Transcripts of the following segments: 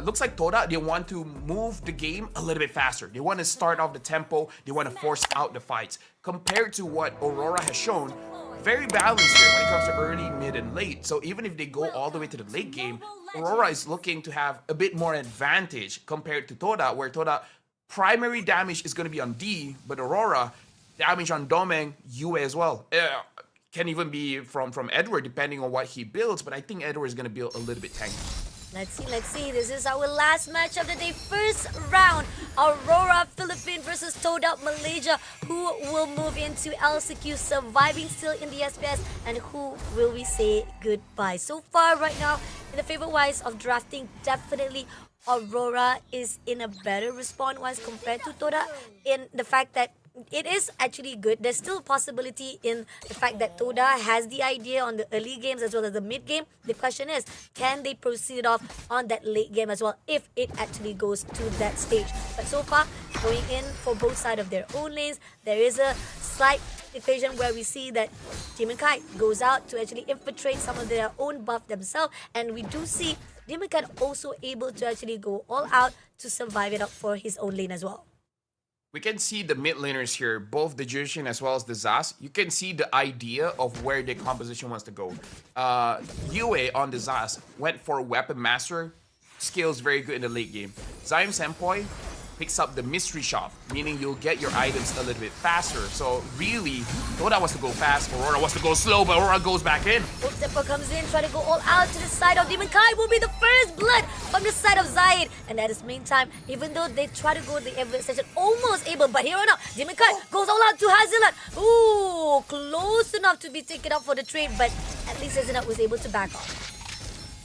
looks like Toda, they want to move the game a little bit faster. They want to start off the tempo. They want to force out the fights. Compared to what Aurora has shown, very balanced here when it comes to early, mid, and late. So even if they go all the way to the late game, Aurora is looking to have a bit more advantage compared to Toda, where Toda primary damage is going to be on D, but Aurora damage on Domeng, UA as well. Can even be from Edward depending on what he builds, but I think Edward is going to build a little bit tanky. Let's see. This is our last match of the day. First round, Aurora Philippines versus TODAK Malaysia. Who will move into LCQ, surviving still in the SPS, and who will we say goodbye? So far, right now, in the favor-wise of drafting, definitely Aurora is in a better respawn-wise compared to TODAK, in the fact that it is actually good. There's still a possibility in the fact that Toda has the idea on the early games as well as the mid game. The question is, can they proceed off on that late game as well if it actually goes to that stage? But so far, going in for both sides of their own lanes, there is a slight equation where we see that Demon Kite goes out to actually infiltrate some of their own buff themselves, and we do see Demon Kite also able to actually go all out to survive it up for his own lane as well. We can see the mid laners here, both the Jushin as well as the Zaz. You can see the idea of where their composition wants to go. UA on the Zaz went for Weapon Master. Skills very good in the late game. Zaim Senpoi picks up the Mystery Shop, meaning you'll get your items a little bit faster. So really, Toda wants to go fast, Aurora wants to go slow, but Aurora goes back in. Zeppo comes in, try to go all out to the side of Demon Kai. Will be the first blood from the side of Zaid. And at the meantime, even though they try to go the Evelyn session, almost able, but here on out, Demon Kai goes all out to Hazelat. Ooh, close enough to be taken up for the trade, but at least Hazelat was able to back off.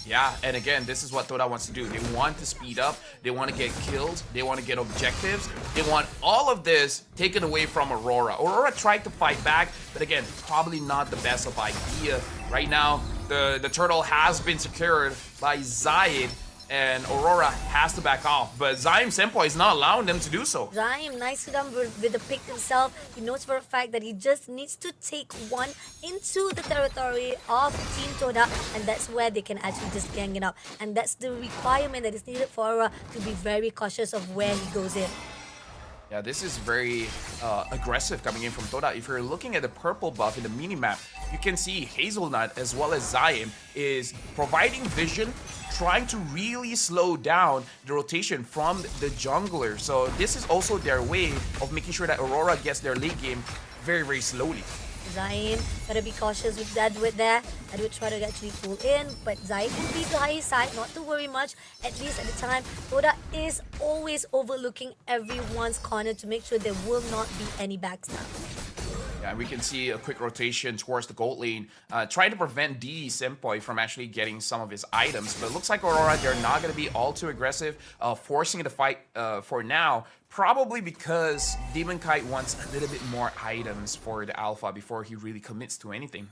Yeah, and again, this is what Toda wants to do. They want to speed up, they want to get kills, they want to get objectives. They want all of this taken away from Aurora. Aurora tried to fight back, but again, probably not the best of idea. Right now, the turtle has been secured by Zaid, and Aurora has to back off. But Zaim Senpoi is not allowing them to do so. Zaim, nice to them with the pick himself. He knows for a fact that he just needs to take one into the territory of Team Toda, and that's where they can actually just gang it up. And that's the requirement that is needed for Aurora to be very cautious of where he goes in. Yeah, this is very aggressive coming in from Toda. If you're looking at the purple buff in the minimap, you can see Hazelnut as well as Zaim is providing vision, trying to really slow down the rotation from the jungler. So this is also their way of making sure that Aurora gets their late game very, very slowly. Zayn, gotta be cautious with Edward there. Edward try to actually pull in, but Zayn will be to his side, not to worry much. At least at the time, Toda is always overlooking everyone's corner to make sure there will not be any backstab. Yeah, we can see a quick rotation towards the gold lane, trying to prevent D Senpoi from actually getting some of his items. But it looks like Aurora, they're not going to be all too aggressive, forcing the fight for now. Probably because Demon Kite wants a little bit more items for the alpha before he really commits to anything.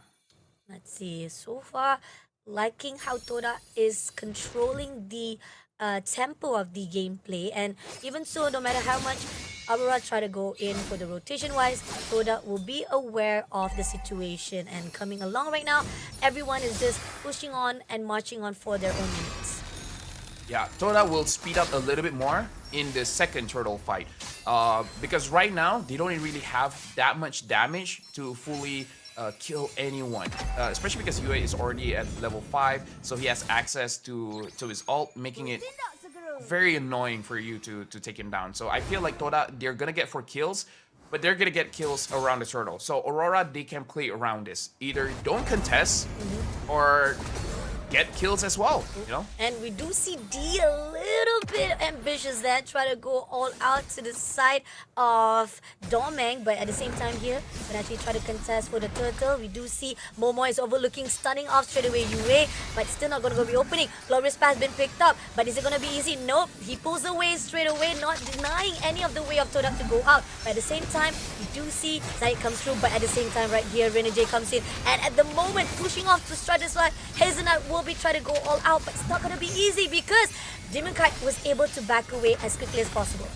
Let's see. So far, liking how Toda is controlling the tempo of the gameplay. And even so, no matter how much Aurora try to go in for the rotation-wise, Toda will be aware of the situation. And coming along right now, everyone is just pushing on and marching on for their own needs. Yeah, Toda will speed up a little bit more in the second turtle fight. Because right now, they don't really have that much damage to fully kill anyone. Especially because UA is already at level 5, so he has access to his ult, making it very annoying for you to take him down. So I feel like Toda, they're gonna get 4 kills, but they're gonna get kills around the turtle. So Aurora, they can play around this. Either don't contest or get kills as well, you know? And we do see D a little bit ambitious there, try to go all out to the side of Domeng, but at the same time here, when actually try to contest for the turtle, we do see Momo is overlooking, stunning off straight away UA, but still not going to go be opening. Glorious Pass has been picked up, but is it going to be easy? Nope. He pulls away straight away, not denying any of the way of Todak to go out. But at the same time, we do see Zaid comes through, but at the same time right here, Renegade comes in, and at the moment, pushing off to Stratusfly, Hazelnut will be trying to go all out, but it's not going to be easy because Demon Kite was able to back away as quickly as possible.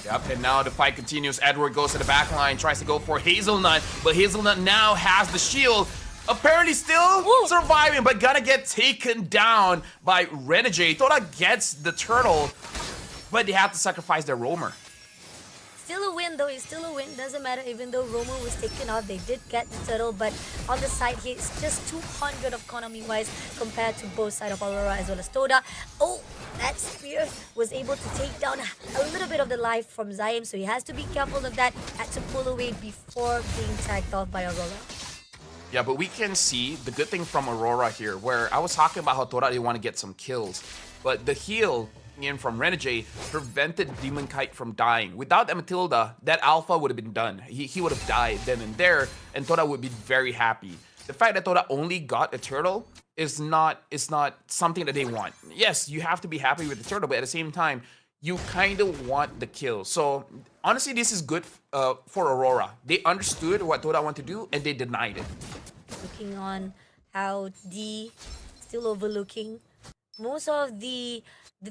Yep, and now the fight continues. Edward goes to the back line, tries to go for Hazelnut, but Hazelnut now has the shield. apparently still Ooh. surviving, but gonna get taken down by Renegade. Todak gets the turtle, but they have to sacrifice their roamer. Still a win though, it's still a win. Doesn't matter, even though Romo was taken out, they did get the turtle, but on the side here, it's just 200 of economy wise compared to both sides of Aurora as well as Toda. Oh, that spear was able to take down a little bit of the life from Zaim, so he has to be careful of that, had to pull away before being tagged off by Aurora. Yeah, but we can see the good thing from Aurora here, where I was talking about how Toda they want to get some kills, but the heal in from Renegade prevented Demon Kite from dying. Without that Matilda, that Alpha would have been done. He would have died then and there, and Toda would be very happy. The fact that Toda only got a turtle is not something that they want. Yes, you have to be happy with the turtle, but at the same time, you kind of want the kill. So honestly, this is good for Aurora. They understood what Toda wanted to do, and they denied it. Looking on how D still overlooking most of the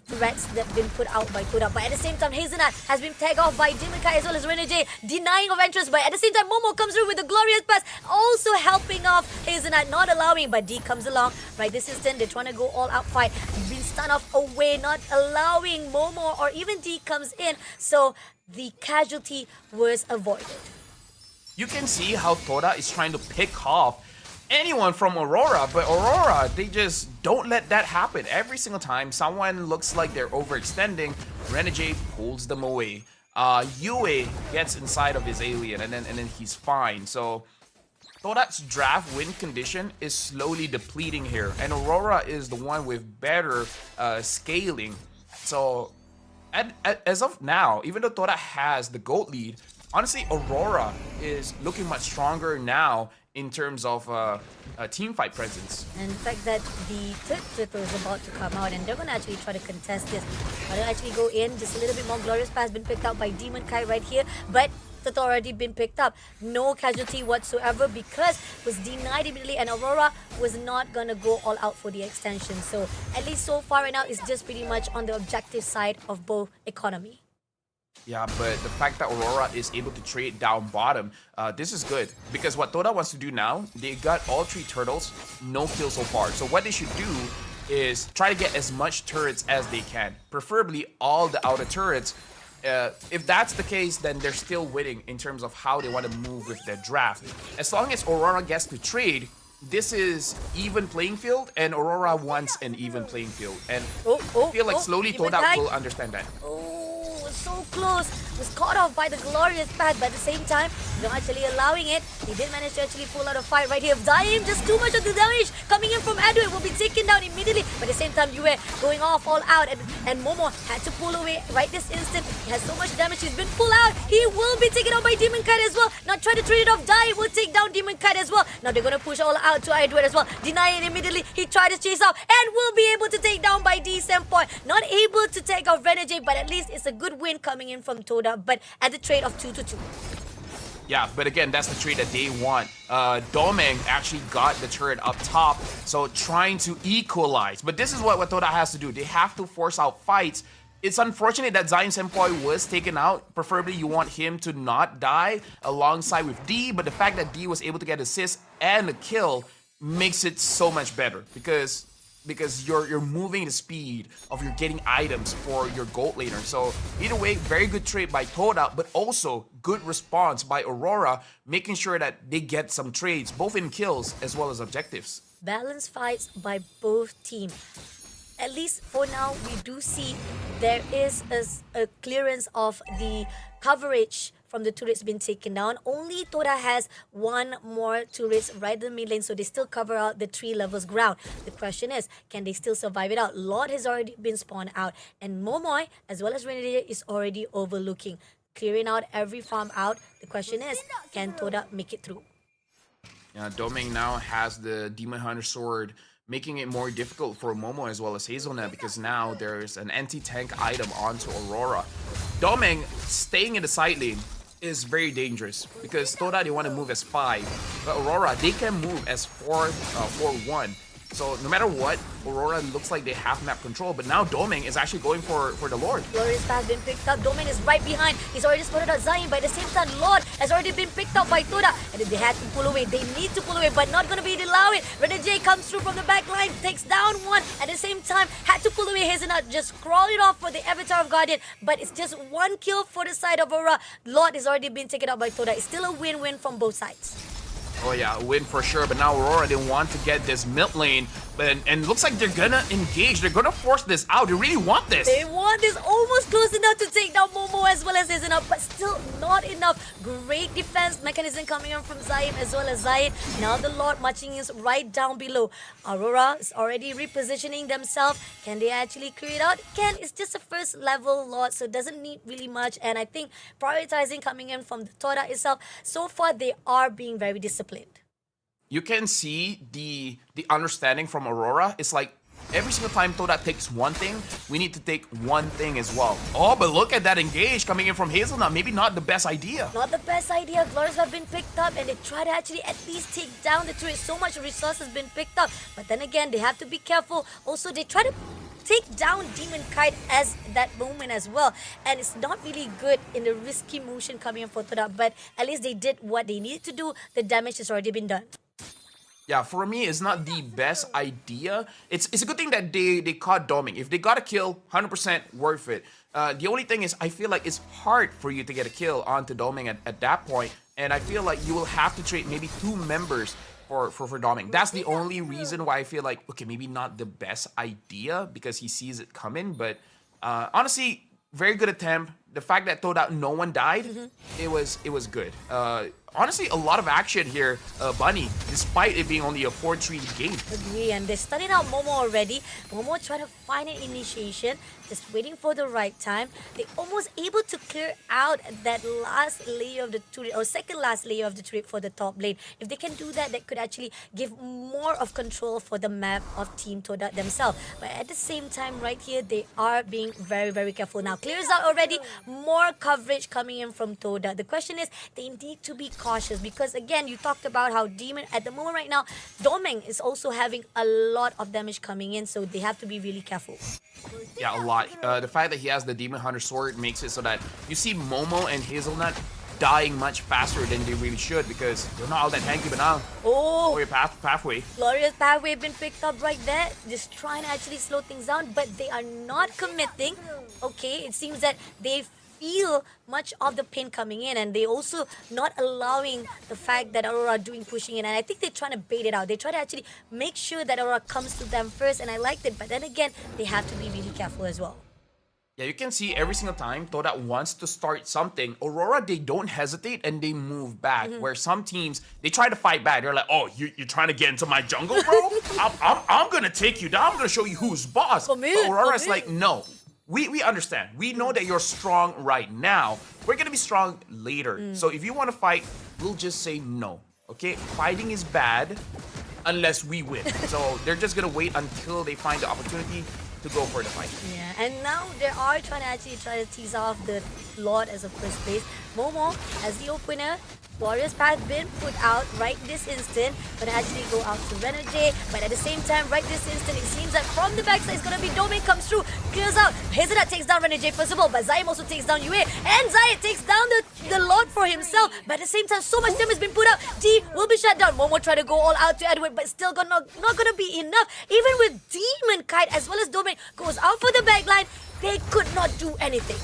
threats that have been put out by Toda. But at the same time, Hazelnut has been tagged off by Demon Kai as well as Renegade, denying of entrance. But at the same time, Momo comes through with a glorious pass, also helping off Hazelnut, not allowing. But D comes along. Right this instant, they're trying to go all out fight. Been stunned off away, not allowing Momo or even D comes in. So the casualty was avoided. You can see how Toda is trying to pick off anyone from Aurora, but Aurora, they just don't let that happen. Every single time someone looks like they're overextending, Renegade pulls them away. Yue gets inside of his alien, and then he's fine. So Todak's draft win condition is slowly depleting here, and Aurora is the one with better scaling. So as of now, even though Todak has the gold lead, honestly, Aurora is looking much stronger now in terms of team fight presence. And the fact that the third turtle is about to come out, and they're going to actually try to contest this. But they'll actually go in, just a little bit more glorious pass been picked out by Demon Kai right here. But it's already been picked up. No casualty whatsoever because it was denied immediately, and Aurora was not going to go all out for the extension. So at least so far right now, it's just pretty much on the objective side of both economy. Yeah, but the fact that Aurora is able to trade down bottom, this is good. Because what Toda wants to do now, they got all 3 turtles, no kill so far. So what they should do is try to get as much turrets as they can. Preferably all the outer turrets. If that's the case, then they're still winning in terms of how they want to move with their draft. As long as Aurora gets to trade, this is even playing field, and Aurora wants an even playing field. And I feel like slowly Toda will understand that. So close, was caught off by the glorious path, but at the same time, not actually allowing it. He did manage to actually pull out a fight right here. Zaim, just too much of the damage coming in from Edwin, will be taken down immediately. But at the same time, Yue going off all out, and Momo had to pull away right this instant. He has so much damage, he's been pulled out. He will be taken out by Demon Kite as well. Now try to trade it off. Dai will take down Demon Kite as well. Now they're going to push all out to Edwin as well. Deny it immediately. He tried to chase off and will be able to take down by D Sempoy. Not able to take out Renegade, but at least it's a good win coming in from Toda, but at the trade of 2-2. Yeah, but again, that's the trade that they want. Domeng actually got the turret up top, so trying to equalize. But this is what Toda has to do. They have to force out fights. It's unfortunate that Zion Senpai was taken out. Preferably, you want him to not die alongside with D, but the fact that D was able to get assist and a kill makes it so much better because you're moving the speed of your getting items for your gold laner. So either way, very good trade by Toda, but also good response by Aurora, making sure that they get some trades, both in kills as well as objectives. Balanced fights by both teams. At least for now, we do see there is a clearance of the coverage from the turrets being taken down. Only Toda has one more turrets right in the mid lane, so they still cover out the 3 levels ground. The question is, can they still survive it out? Lord has already been spawned out, and Momoy, as well as Renegade, is already overlooking, clearing out every farm out. The question is, can Toda make it through? Yeah, Domeng now has the Demon Hunter sword, making it more difficult for Momo as well as Hazelnut because now there's an anti-tank item onto Aurora. Domeng staying in the side lane is very dangerous because Toda, they want to move as 5, but Aurora, they can move as 4-1. So no matter what, Aurora looks like they have map control, but now Doming is actually going for the Lord. Glorious Path been picked up. Domain is right behind. He's already spotted out Zayn, but at the same time, Lord has already been picked up by Toda. And if they had to pull away, they need to pull away, but not going to be allowed it. Renegade comes through from the back line, takes down one. At the same time, had to pull away Hazelnut, just crawl it off for the Avatar of Guardian, but it's just one kill for the side of Aurora. Lord has already been taken out by Toda. It's still a win-win from both sides. Oh yeah, a win for sure. But now Aurora, they want to get this mid lane. And it looks like they're gonna engage. They're gonna force this out. They really want this. They want this almost close enough to take down Momo as well as Hazelnut, but still not enough. Great defense mechanism coming in from Zayn as well as Zayn. Now the Lord marching is right down below. Aurora is already repositioning themselves. Can they actually clear it out? Can. It's just a first level Lord, so it doesn't need really much. And I think prioritizing coming in from the Toda itself, so far they are being very disciplined. You can see the understanding from Aurora. It's like every single time TODAK takes one thing, we need to take one thing as well. Oh, but look at that engage coming in from Hazelnut. Maybe not the best idea. Not the best idea. Glorious have been picked up and they try to actually at least take down the turret. So much resource has been picked up. But then again, they have to be careful. Also, they try to take down Demon Kite as that moment as well. And it's not really good in the risky motion coming in for TODAK. But at least they did what they needed to do. The damage has already been done. Yeah, for me, it's not the best idea. It's a good thing that they caught Doming. If they got a kill, 100% worth it. The only thing is, I feel like it's hard for you to get a kill onto Doming at that point. And I feel like you will have to trade maybe 2 members for Doming. That's the only reason why I feel like, okay, maybe not the best idea because he sees it coming. But honestly, very good attempt. The fact that TODAK no one died, it was good. Honestly, a lot of action here, Bunny, despite it being only a 4-3 game. Agree, and they started out Momo already. Momo trying to find an initiation, just waiting for the right time. They almost able to clear out that last layer of the turret, or second last layer of the turret for the top lane. If they can do that, that could actually give more of control for the map of Team TODAK themselves. But at the same time, right here, they are being very, very careful. Now, clears out already, more coverage coming in from TODAK. The question is, they need to be cautious because again, you talked about how Demon at the moment right now, Doming is also having a lot of damage coming in, so they have to be really careful. Yeah, a lot. The fact that he has the Demon Hunter sword makes it so that you see Momo and Hazelnut dying much faster than they really should because they're not all that tanky, but now your pathway. Glorious pathway been picked up right there, just trying to actually slow things down, but they are not committing. Okay, it seems that they feel much of the pain coming in and they also not allowing the fact that Aurora are doing pushing in, and I think they're trying to bait it out. They try to actually make sure that Aurora comes to them first, and I liked it, but then again, they have to be really careful as well. Yeah, you can see every single time TODAK wants to start something, Aurora, they don't hesitate and they move back. Where some teams, they try to fight back. They're like, oh, you're trying to get into my jungle, bro? I'm going to take you down. I'm going to show you who's boss. But Aurora's like, no. We understand. We know that you're strong right now. We're going to be strong later. So if you want to fight, we'll just say no. Okay? Fighting is bad unless we win. So they're just going to wait until they find the opportunity to go for the fight. Yeah, and now they are trying to actually tease off the Lord as a first place. Momo as the opener. Glorious Path been put out right this instant. Gonna actually go out to Renegade, but at the same time, right this instant, it seems that from the backside, it's gonna be Doming comes through, clears out. Hazelnut takes down Renegade first of all, but Zayn also takes down Yue, and Zayn takes down the Lord for himself. But at the same time, so much damage has been put out. D will be shut down. Momo try to go all out to Edward, but still not gonna be enough. Even with Demon Kite as well as Doming goes out for the backline, they could not do anything.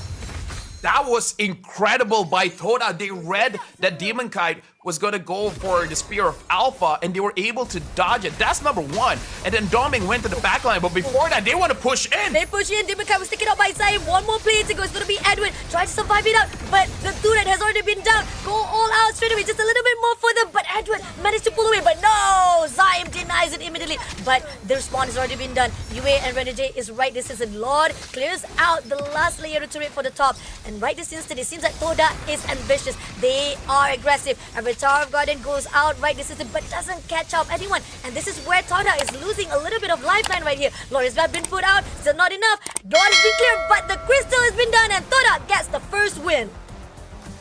That was incredible by TODAK. They read that Demon Kite was going to go for the Spear of Alpha, and they were able to dodge it. That's number one. And then Doming went to the backline, but before that, they want to push in. They push in. Demon Kite was taken out by Zayn. One more player to go. It's going to be Edwin. Try to survive it out, but the turret has already been down. Go all out straight away. Just a little bit more for them, but Edwin managed to pull away. But no! Zayn denies it immediately. But the respawn has already been done. Yue and Renegade is right this instant. Lord clears out the last layer of the turret for the top. And right this instant, it seems that TODAK is ambitious. They are aggressive. Avatar of Guardian goes out right this instant, but doesn't catch up anyone. And this is where TODAK is losing a little bit of lifeline right here. Glorious has been put out. Still not enough. Door has been cleared, but the crystal has been done, and TODAK gets the first win.